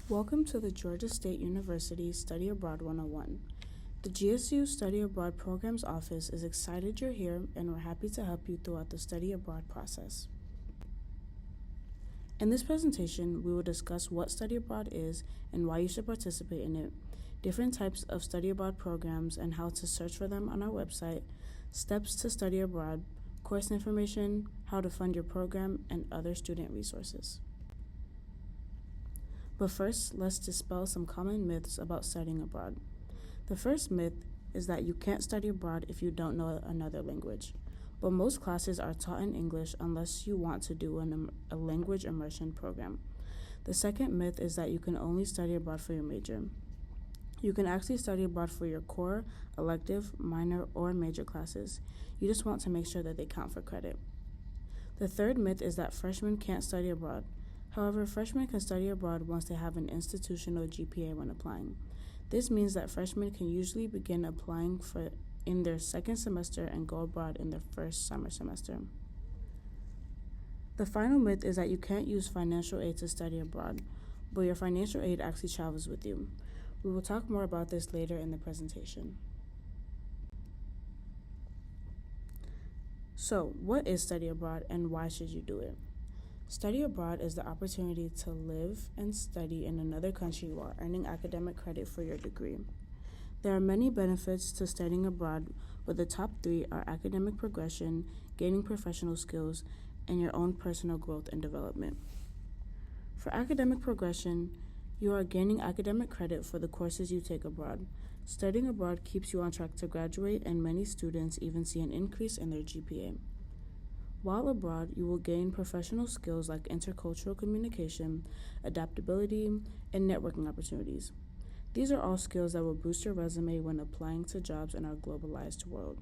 Welcome to the Georgia State University Study Abroad 101. The GSU Study Abroad Programs Office is excited you're here and we're happy to help you throughout the study abroad process. In this presentation, we will discuss what study abroad is and why you should participate in it, different types of study abroad programs and how to search for them on our website, steps to study abroad, course information, how to fund your program, and other student resources. But first, let's dispel some common myths about studying abroad. The first myth is that you can't study abroad if you don't know another language. But most classes are taught in English unless you want to do a language immersion program. The second myth is that you can only study abroad for your major. You can actually study abroad for your core, elective, minor, or major classes. You just want to make sure that they count for credit. The third myth is that freshmen can't study abroad. However, freshmen can study abroad once they have an institutional GPA when applying. This means that freshmen can usually begin applying in their second semester and go abroad in their first summer semester. The final myth is that you can't use financial aid to study abroad, but your financial aid actually travels with you. We will talk more about this later in the presentation. So, what is study abroad and why should you do it? Study abroad is the opportunity to live and study in another country while earning academic credit for your degree. There are many benefits to studying abroad, but the top 3 are academic progression, gaining professional skills, and your own personal growth and development. For academic progression, you are gaining academic credit for the courses you take abroad. Studying abroad keeps you on track to graduate, and many students even see an increase in their GPA. While abroad, you will gain professional skills like intercultural communication, adaptability, and networking opportunities. These are all skills that will boost your resume when applying to jobs in our globalized world.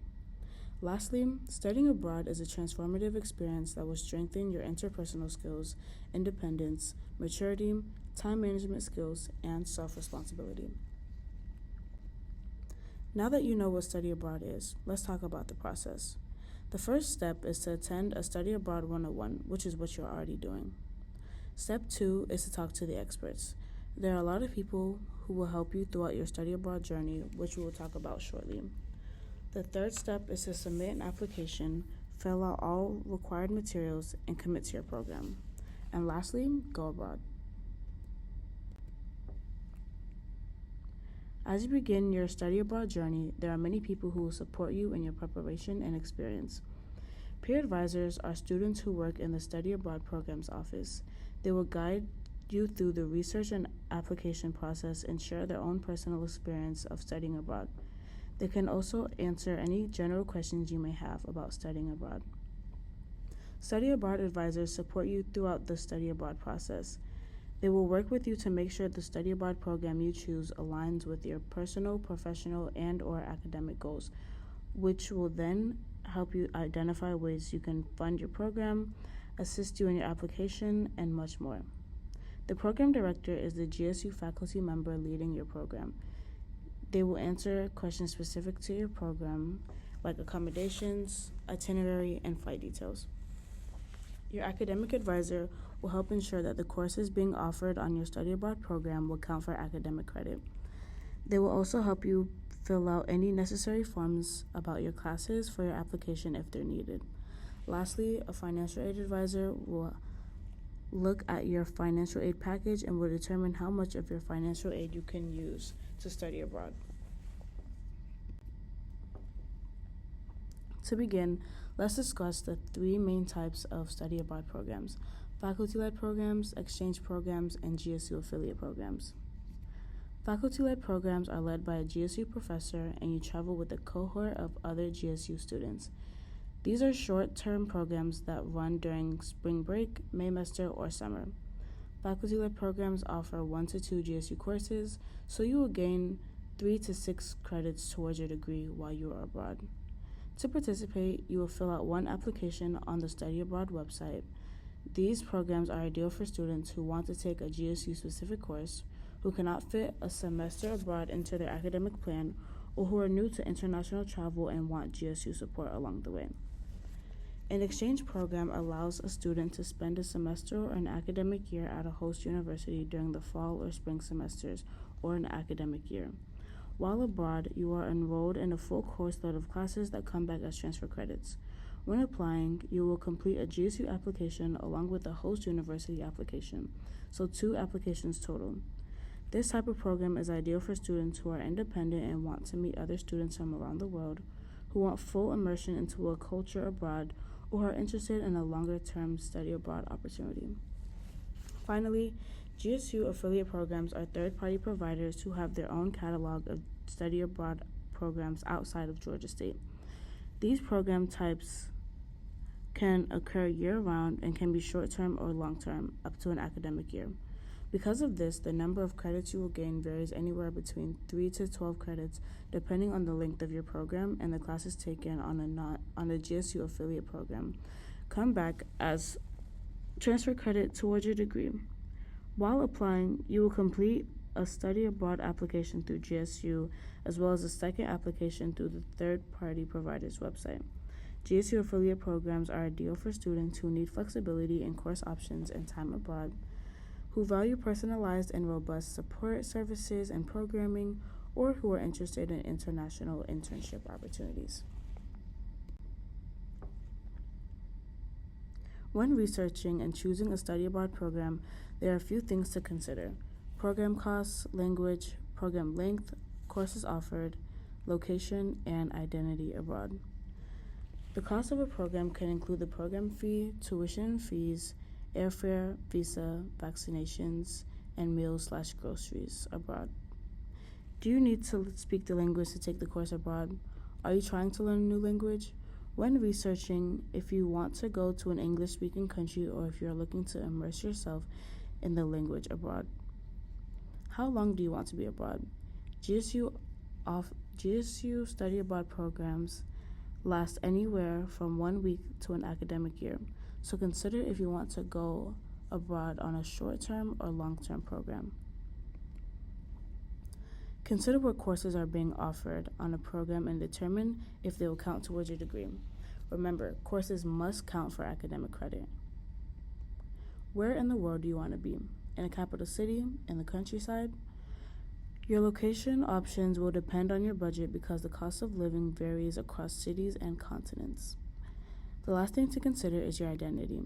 Lastly, studying abroad is a transformative experience that will strengthen your interpersonal skills, independence, maturity, time management skills, and self-responsibility. Now that you know what study abroad is, let's talk about the process. The first step is to attend a Study Abroad 101, which is what you're already doing. Step 2 is to talk to the experts. There are a lot of people who will help you throughout your study abroad journey, which we will talk about shortly. The third step is to submit an application, fill out all required materials, and commit to your program. And lastly, go abroad. As you begin your study abroad journey, there are many people who will support you in your preparation and experience. Peer advisors are students who work in the Study Abroad Programs Office. They will guide you through the research and application process and share their own personal experience of studying abroad. They can also answer any general questions you may have about studying abroad. Study abroad advisors support you throughout the study abroad process. They will work with you to make sure the study abroad program you choose aligns with your personal, professional, and/or academic goals, which will then help you identify ways you can fund your program, assist you in your application, and much more. The program director is the GSU faculty member leading your program. They will answer questions specific to your program, like accommodations, itinerary, and flight details. Your academic advisor will help ensure that the courses being offered on your study abroad program will count for academic credit. They will also help you fill out any necessary forms about your classes for your application if they're needed. Lastly, a financial aid advisor will look at your financial aid package and will determine how much of your financial aid you can use to study abroad. To begin, let's discuss the 3 main types of study abroad programs: faculty-led programs, exchange programs, and GSU affiliate programs. Faculty-led programs are led by a GSU professor and you travel with a cohort of other GSU students. These are short-term programs that run during spring break, Maymester, or summer. Faculty-led programs offer 1 to 2 GSU courses, so you will gain 3 to 6 credits towards your degree while you are abroad. To participate, you will fill out one application on the Study Abroad website. These programs are ideal for students who want to take a GSU-specific course, who cannot fit a semester abroad into their academic plan, or who are new to international travel and want GSU support along the way. An exchange program allows a student to spend a semester or an academic year at a host university during the fall or spring semesters or an academic year. While abroad, you are enrolled in a full course load of classes that come back as transfer credits. When applying, you will complete a GSU application along with a host university application, so 2 applications total. This type of program is ideal for students who are independent and want to meet other students from around the world, who want full immersion into a culture abroad, or who are interested in a longer-term study abroad opportunity. Finally, GSU affiliate programs are third-party providers who have their own catalog of study abroad programs outside of Georgia State. These program types can occur year-round and can be short-term or long-term, up to an academic year. Because of this, the number of credits you will gain varies anywhere between 3 to 12 credits, depending on the length of your program and the classes taken on a GSU affiliate program. Come back as transfer credit towards your degree. While applying, you will complete a study abroad application through GSU, as well as a second application through the third-party provider's website. GSU affiliate programs are ideal for students who need flexibility in course options and time abroad, who value personalized and robust support services and programming, or who are interested in international internship opportunities. When researching and choosing a study abroad program, there are a few things to consider: program costs, language, program length, courses offered, location, and identity abroad. The cost of a program can include the program fee, tuition and fees, airfare, visa, vaccinations, and meals/groceries abroad. Do you need to speak the language to take the course abroad? Are you trying to learn a new language? When researching, if you want to go to an English-speaking country or if you're looking to immerse yourself in the language abroad. How long do you want to be abroad? GSU study abroad programs last anywhere from 1 week to an academic year, so consider if you want to go abroad on a short-term or long-term program. Consider what courses are being offered on a program and determine if they will count towards your degree. Remember, courses must count for academic credit. Where in the world do you want to be? In a capital city? In the countryside? Your location options will depend on your budget because the cost of living varies across cities and continents. The last thing to consider is your identity.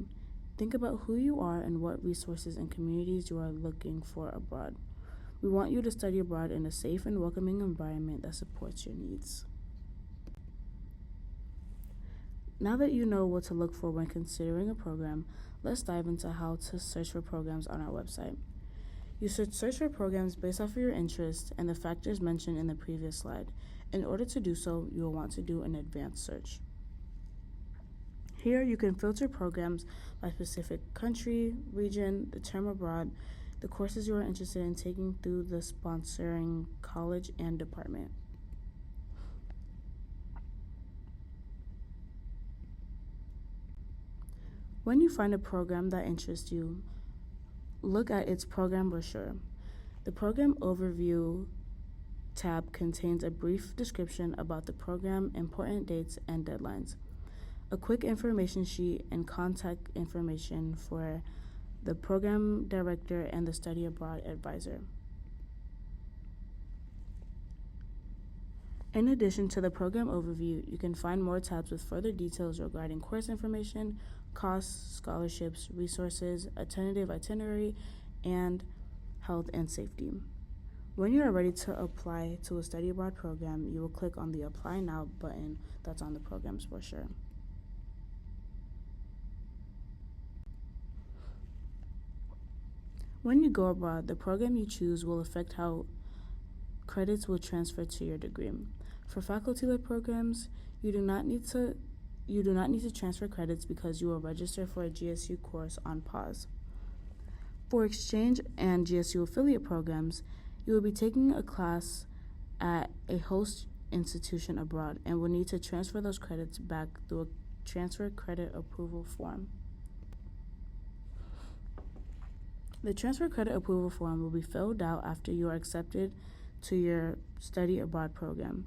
Think about who you are and what resources and communities you are looking for abroad. We want you to study abroad in a safe and welcoming environment that supports your needs. Now that you know what to look for when considering a program, let's dive into how to search for programs on our website. You should search for programs based off of your interests and the factors mentioned in the previous slide. In order to do so, you will want to do an advanced search. Here, you can filter programs by specific country, region, the term abroad, the courses you are interested in taking through the sponsoring college and department. When you find a program that interests you, look at its program brochure. The Program Overview tab contains a brief description about the program, important dates, and deadlines, a quick information sheet, and contact information for the program director and the study abroad advisor. In addition to the program overview, you can find more tabs with further details regarding course information, costs, scholarships, resources, a tentative itinerary, and health and safety. When you are ready to apply to a study abroad program, you will click on the Apply Now button that's on the program's brochure. When you go abroad, the program you choose will affect how credits will transfer to your degree. For faculty-led programs, you do not need to transfer credits because you will register for a GSU course on pause. For exchange and GSU affiliate programs, you will be taking a class at a host institution abroad and will need to transfer those credits back through a transfer credit approval form. The transfer credit approval form will be filled out after you are accepted to your study abroad program.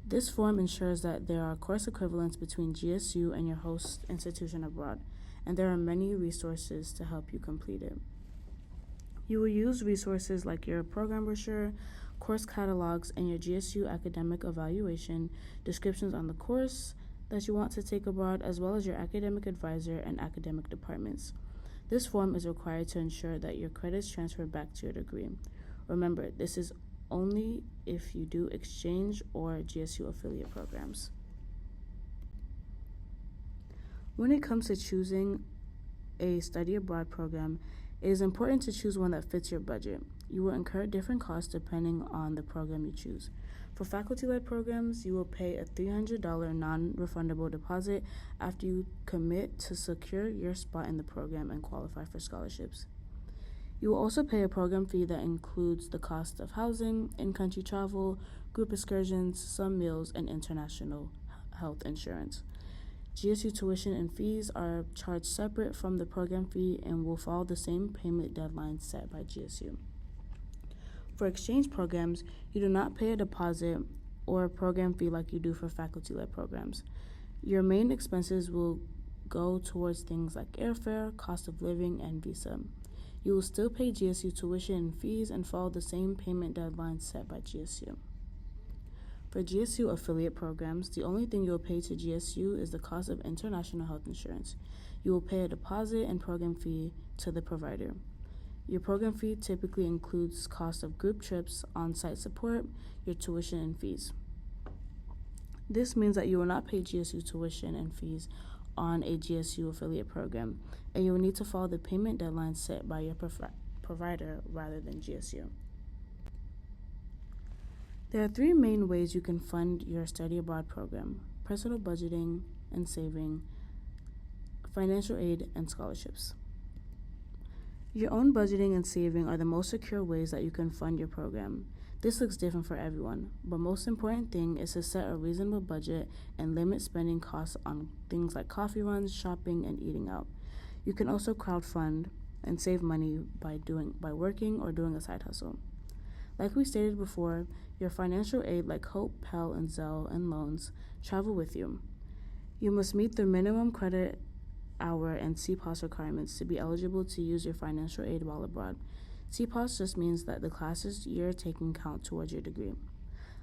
This form ensures that there are course equivalents between GSU and your host institution abroad, and there are many resources to help you complete it. You will use resources like your program brochure, course catalogs, and your GSU academic evaluation, descriptions on the course that you want to take abroad, as well as your academic advisor and academic departments. This form is required to ensure that your credits transfer back to your degree. Remember, this is only if you do exchange or GSU affiliate programs. When it comes to choosing a study abroad program, it is important to choose one that fits your budget. You will incur different costs depending on the program you choose. For faculty-led programs, you will pay a $300 non-refundable deposit after you commit to secure your spot in the program and qualify for scholarships. You will also pay a program fee that includes the cost of housing, in-country travel, group excursions, some meals, and international health insurance. GSU tuition and fees are charged separate from the program fee and will follow the same payment deadline set by GSU. For exchange programs, you do not pay a deposit or a program fee like you do for faculty-led programs. Your main expenses will go towards things like airfare, cost of living, and visa. You will still pay GSU tuition and fees and follow the same payment deadline set by GSU. For GSU affiliate programs, the only thing you will pay to GSU is the cost of international health insurance. You will pay a deposit and program fee to the provider. Your program fee typically includes cost of group trips, on-site support, your tuition and fees. This means that you will not pay GSU tuition and fees on a GSU affiliate program, and you will need to follow the payment deadline set by your provider rather than GSU. There are three main ways you can fund your study abroad program: personal budgeting and saving, financial aid, and scholarships. Your own budgeting and saving are the most secure ways that you can fund your program. This looks different for everyone, but most important thing is to set a reasonable budget and limit spending costs on things like coffee runs, shopping, and eating out. You can also crowdfund and save money by working or doing a side hustle. Like we stated before, your financial aid like Hope, Pell, and Zelle and loans travel with you. You must meet the minimum credit hour and CPOS requirements to be eligible to use your financial aid while abroad. CPOS just means that the classes you're taking count towards your degree.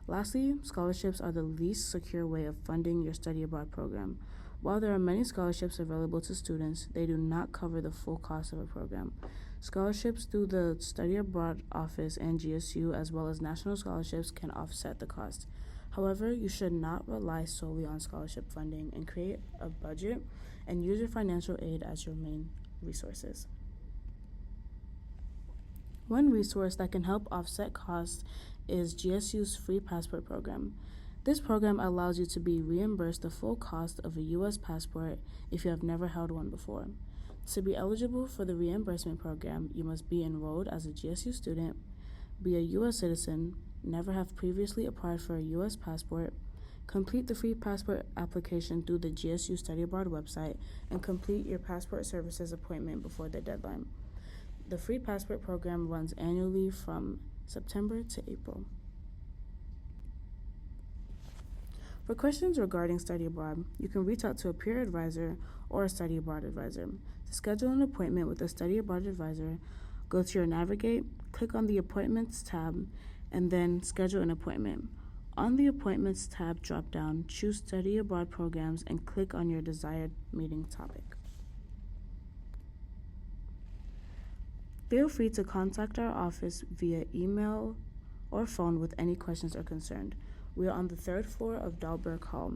Lastly, scholarships are the least secure way of funding your study abroad program. While there are many scholarships available to students, they do not cover the full cost of a program. Scholarships through the Study Abroad Office and GSU, as well as national scholarships, can offset the cost. However, you should not rely solely on scholarship funding and create a budget and use your financial aid as your main resources. One resource that can help offset costs is GSU's free passport program. This program allows you to be reimbursed the full cost of a U.S. passport if you have never held one before. To be eligible for the reimbursement program, you must be enrolled as a GSU student, be a U.S. citizen, never have previously applied for a U.S. passport, complete the free passport application through the GSU Study Abroad website, and complete your passport services appointment before the deadline. The free passport program runs annually from September to April. For questions regarding study abroad, you can reach out to a peer advisor or a study abroad advisor. To schedule an appointment with a study abroad advisor, go to your Navigate, click on the Appointments tab, and then Schedule an Appointment. On the Appointments tab drop-down, choose Study Abroad Programs and click on your desired meeting topic. Feel free to contact our office via email or phone with any questions or concerns. We are on the 3rd floor of Dahlberg Hall.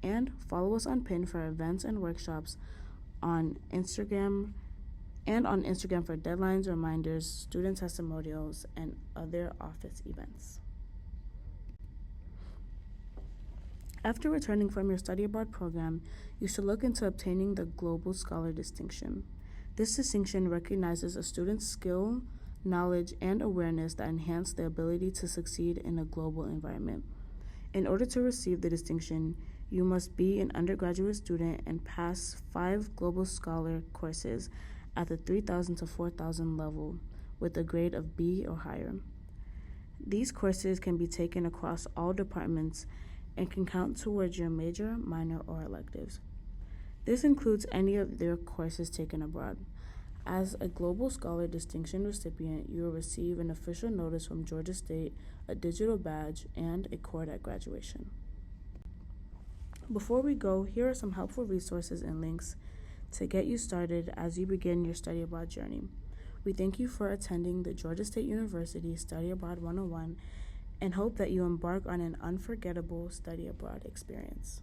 And follow us on PIN for events and workshops on Instagram for deadlines, reminders, student testimonials, and other office events. After returning from your study abroad program, you should look into obtaining the Global Scholar distinction. This distinction recognizes a student's skill, knowledge, and awareness that enhance their ability to succeed in a global environment. In order to receive the distinction, you must be an undergraduate student and pass 5 Global Scholar courses at the 3,000 to 4,000 level with a grade of B or higher. These courses can be taken across all departments and can count towards your major, minor, or electives. This includes any of their courses taken abroad. As a Global Scholar Distinction recipient, you will receive an official notice from Georgia State, a digital badge, and a cord at graduation. Before we go, here are some helpful resources and links to get you started as you begin your study abroad journey. We thank you for attending the Georgia State University Study Abroad 101 and hope that you embark on an unforgettable study abroad experience.